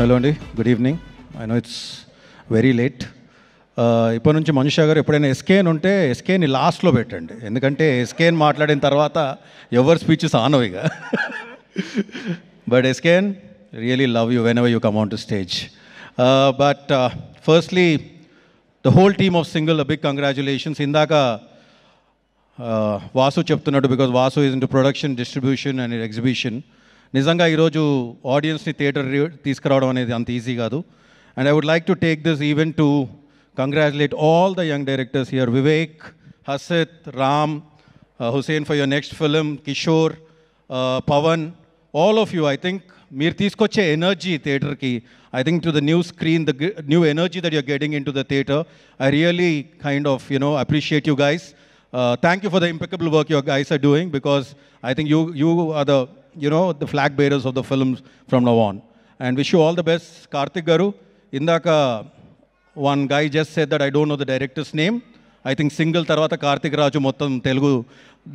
Hello అండి, good evening. I know it's very late. ఇప్పటి నుంచి మనుషా గారు ఎప్పుడైనా ఎస్కేన్ ఉంటే ఎస్కేని లాస్ట్లో పెట్టండి, ఎందుకంటే ఎస్కేన్ మాట్లాడిన తర్వాత ఎవరి స్పీచెస్ ఆనవు ఇక. But SKN, really love you whenever you come on to stage. But firstly the whole team of single big congratulations. ఇందాక వాసు చెప్తున్నాడు, because Vasu is in to production, distribution and exhibition. నిజంగా ఈరోజు ఆడియన్స్ని థియేటర్ తీసుకురావడం అనేది అంత ఈజీ కాదు. And I would like to take this event to congratulate all the young directors here, Vivek, Hasith, Ram, Hussain for your next film, Kishore, Pawan, all of you. I think మీరు తీసుకొచ్చే energy థియేటర్కి, I think to the new screen, the new energy that you're getting into the theatre, I really kind of appreciate you guys. Thank you for the impeccable work you guys are doing, because I think you are the the flag bearers of the films from now on, and wish you all the best. Karthik garu, indaka one guy just said that I don't know the director's name. I think single tarvata Karthik Raju mottam Telugu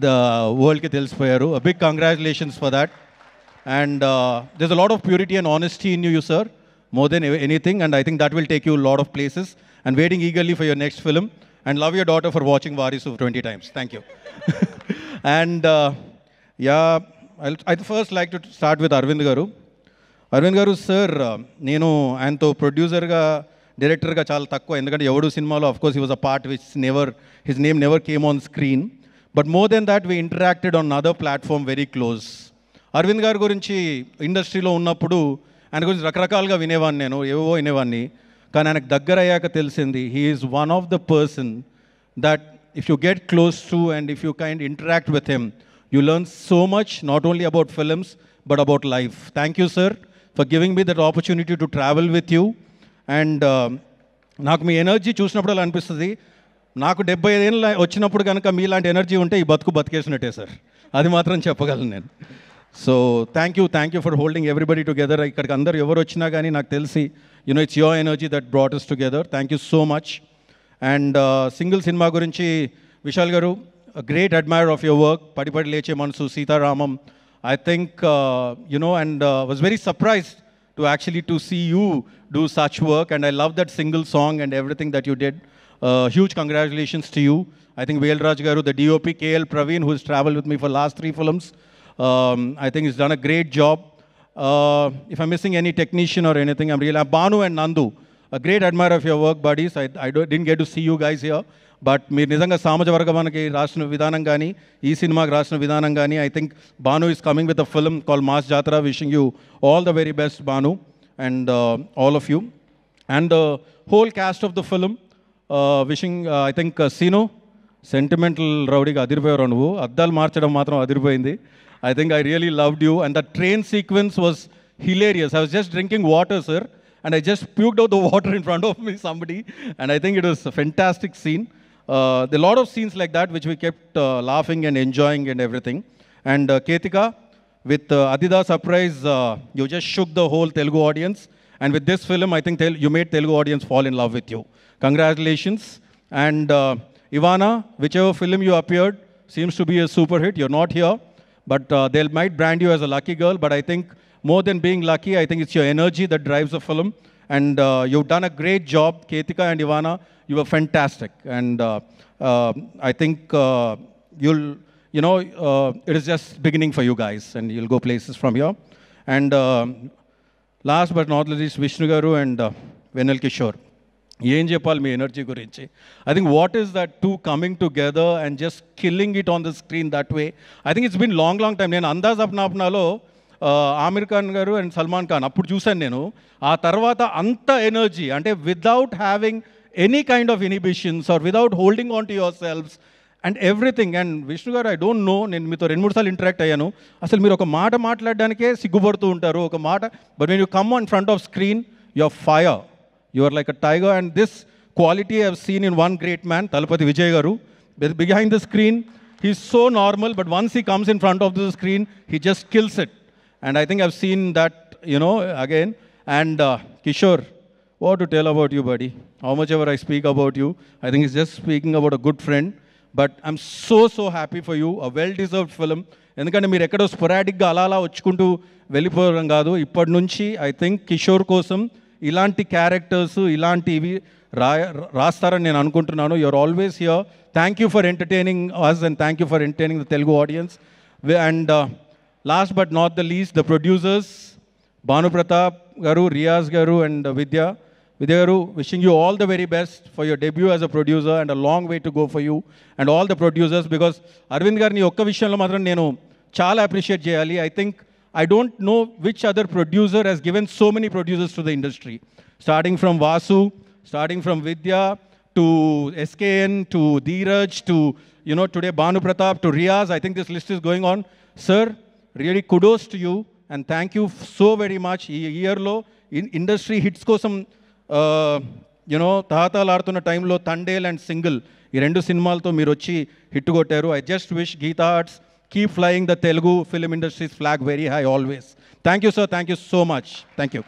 the world ki telisipoyaru. A big congratulations for that. And there's a lot of purity and honesty in you sir, more than anything, and I think that will take you a lot of places. And waiting eagerly for your next film, and love your daughter for watching Varisu 20 times. Thank you. And I'd first like to start with Arvind garu. Arvind garu sir, నేను ఆయనతో ప్రొడ్యూసర్గా, డైరెక్టర్గా చాలా తక్కువ, ఎందుకంటే ఎవడు సినిమాలో of course he was a part which his name never came on screen, but more than that we interacted on other platform very close. Arvind గారి గురించి ఇండస్ట్రీలో ఉన్నప్పుడు ఆయన గురించి రకరకాలుగా వినేవాడిని, నేను ఏవో వినేవాడిని, కానీ ఆయనకు దగ్గర అయ్యాక తెలిసింది he is one of the person that if you get close to and if you kind interact with him, you learn so much, not only about films but about life. Thank you sir for giving me that opportunity to travel with you. And నాకు మీ energy చూసినప్పుడు అలా అనిపిస్తుంది, నాకు 75 ఏళ్ళు వచ్చినప్పుడు కనుక మీలాంటి energy ఉంటే ఈ బతికేసినట్టే సార్, అది మాత్రం చెప్పగలను నేను. So thank you for holding everybody together. ఇక్కడికి అందరు ఎవరు వచ్చినా కానీ నాకు తెలిసి it's your energy that brought us together. Thank you so much. And single cinema గురించి విశాల్ గారు, a great admirer of your work, Padipadi Leche Mansu, Sita Ramam. I think, and was very surprised to actually to see you do such work, and I love that single song and everything that you did. Huge congratulations to you. I think Velraj Garu, the DOP, KL Praveen, who has traveled with me for last 3 films, I think he's done a great job. If I'm missing any technician or anything, I'm really... Banu and Nandu, a great admirer of your work, buddies. I didn't get to see you guys here, but మీరు నిజంగా సామాజ వర్గమానికి రాసిన విధానం కానీ, ఈ సినిమాకి రాసిన విధానం కానీ, I think Bhanu is coming with a film call mass Jathara. Wishing you all the very best Bhanu, and all of you and the whole cast of the film. Wishing I think Seenu, sentimental రౌడీగా అదిరిపోయారు నువ్వు, అద్దాలు మార్చడం మాత్రం అదిరిపోయింది. I think I really loved you, and the train sequence was hilarious. I was just drinking water sir, and I just puked out the water in front of me, somebody, and I think it was a fantastic scene. There are a lot of scenes like that which we kept laughing and enjoying and everything. And Ketika, with Adida surprise, you just shook the whole Telugu audience. And with this film, I think you made Telugu audience fall in love with you. Congratulations. And Ivana, whichever film you appeared, seems to be a super hit. You're not here, but they might brand you as a lucky girl. But I think more than being lucky, I think it's your energy that drives the film. And you've done a great job, Ketika and Ivana. You were fantastic, and I think it is just beginning for you guys, and you'll go places from here. And last but not least, Vishnu Garu and Venel Kishore. ఏం చెప్పాలి మీ energy గురించి? I think what is that two coming together and just killing it on the screen that way. I think it's been long time. నేను అందాజ్ అప్నాలో ఆమిర్ ఖాన్ గారు and Salman Khan అప్పుడు చూశాను నేను. ఆ తర్వాత అంత ఎనర్జీ, అంటే without having any kind of inhibitions or without holding on to yourselves and everything. And Vishnu garu, I don't know, నేను మీతో 2-3 సార్లు ఇంటరాక్ట్ అయ్యాను, అసలు మీరు ఒక మాట మాట్లాడడానికే సిగ్గుపడుతూ ఉంటారు ఒక మాట, but when you come on front of screen, you're fire, you are like a tiger. And this quality I have seen in one great man, Talapati Vijay garu. Behind the screen he's so normal, but once he comes in front of the screen, he just kills it. And I think I've seen that again. And Kishore, what to tell about you, buddy? How much ever I speak about you, I think it's just speaking about a good friend. But I'm so happy for you, a well deserved film. ఎందుకంటే మీరు ఎక్కడో స్పొరాడిక్గా అలా వచ్చుకుంటూ వెళ్ళిపోవడం కాదు. ఇప్పటి నుంచి I think Kishore కోసం ఇలాంటి క్యారెక్టర్స్ ఇలాంటివి రాస్తారని నేను అనుకుంటున్నాను. You are always here. Thank you for entertaining us and thank you for entertaining the Telugu audience. And last but not the least, the producers Bhanu Pratap garu, Riyaz గారు అండ్ విద్య గారు, wishing you all the very best for your debut as a producer and a long way to go for you and all the producers, because Arvind గారిని ఒక్క విషయంలో మాత్రం నేను చాలా appreciate చేయాలి. I think I don't know which other producer has given so many producers to the industry, starting from Vasu, starting from Vidya to SKN to Dheeraj to today Bhanu Pratap to Riyaz. I think this list is going on. Sir, really kudos to you and thank you so very much. ఈ ఇయర్లో industry hits కోసం తాతాలాడుతున్న టైంలో Thandel and single ఈ 2 సినిమాలతో మీరు వచ్చి hit కొట్టారు. I just wish Geetha Arts keep flying the Telugu film industries flag very high always. Thank you sir, thank you so much. Thank you.